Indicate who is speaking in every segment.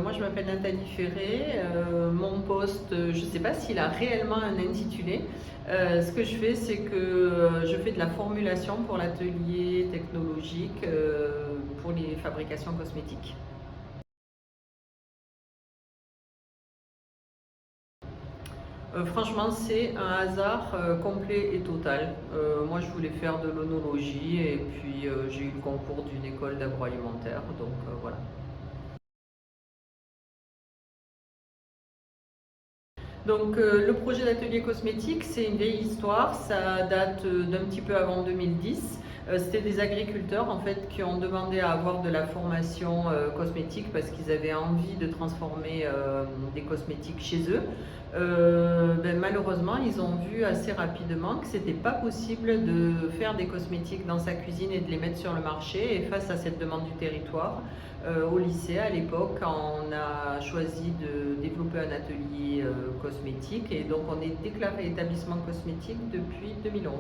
Speaker 1: Moi, je m'appelle Nathalie Ferré. Mon poste, je ne sais pas s'il a réellement un intitulé. Ce que je fais, c'est que je fais de la formulation pour l'atelier technologique pour les fabrications cosmétiques. Franchement, c'est un hasard complet et total. Moi, je voulais faire de l'onologie et puis j'ai eu le concours d'une école d'agroalimentaire, donc voilà. Donc le projet d'atelier cosmétique, c'est une vieille histoire, ça date d'un petit peu avant 2010. C'était des agriculteurs en fait qui ont demandé à avoir de la formation cosmétique parce qu'ils avaient envie de transformer des cosmétiques chez eux. Malheureusement, ils ont vu assez rapidement que c'était pas possible de faire des cosmétiques dans sa cuisine et de les mettre sur le marché. Et face à cette demande du territoire, au lycée à l'époque, on a choisi de développer un atelier cosmétique et donc on est déclaré établissement cosmétique depuis 2011.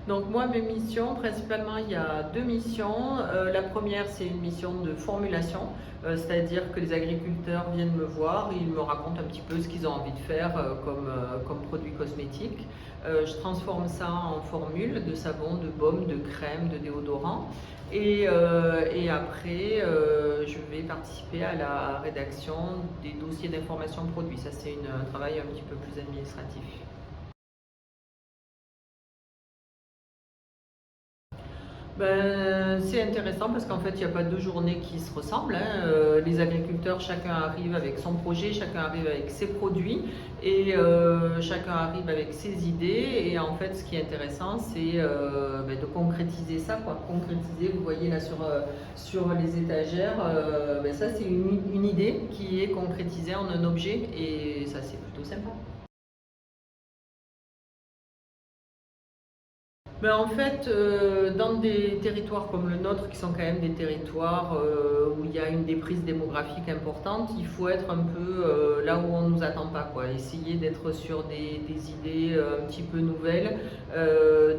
Speaker 1: Donc moi, mes missions, principalement, il y a deux missions. La première, c'est une mission de formulation, c'est-à-dire que les agriculteurs viennent me voir, ils me racontent un petit peu ce qu'ils ont envie de faire comme produits cosmétiques. Je transforme ça en formules de savon, de baume, de crème, de déodorant. Et après, je vais participer à la rédaction des dossiers d'information produits. Ça, c'est un travail un petit peu plus administratif. C'est intéressant parce qu'en fait, il n'y a pas deux journées qui se ressemblent, hein. Les agriculteurs, chacun arrive avec son projet, chacun arrive avec ses produits et chacun arrive avec ses idées. Et en fait, ce qui est intéressant, c'est de concrétiser ça, quoi. Concrétiser, vous voyez là sur les étagères, ça c'est une idée qui est concrétisée en un objet et ça c'est plutôt sympa. En fait, dans des territoires comme le nôtre, qui sont quand même des territoires où il y a une déprise démographique importante, il faut être un peu là où on ne nous attend pas, quoi. Essayer d'être sur des idées un petit peu nouvelles,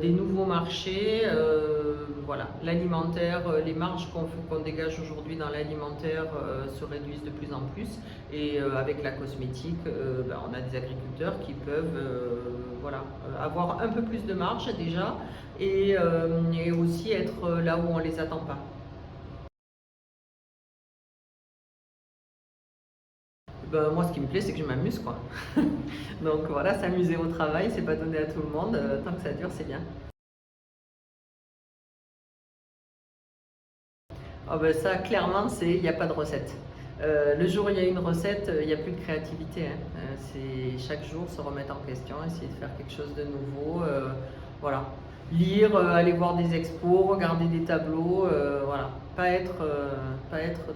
Speaker 1: des nouveaux marchés. Voilà, l'alimentaire, les marges qu'on dégage aujourd'hui dans l'alimentaire se réduisent de plus en plus. Et avec la cosmétique, on a des agriculteurs qui peuvent voilà, avoir un peu plus de marge déjà et aussi être là où on ne les attend pas. Moi, ce qui me plaît, c'est que je m'amuse, quoi. Donc voilà, s'amuser au travail, c'est pas donné à tout le monde. Tant que ça dure, c'est bien. Ça, clairement, il n'y a pas de recette. Le jour où il y a une recette, il n'y a plus de créativité, hein. C'est chaque jour se remettre en question, essayer de faire quelque chose de nouveau. Voilà. Lire, aller voir des expos, regarder des tableaux, voilà. Pas être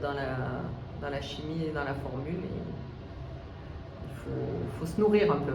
Speaker 1: dans la chimie et dans la formule. Il faut se nourrir un peu.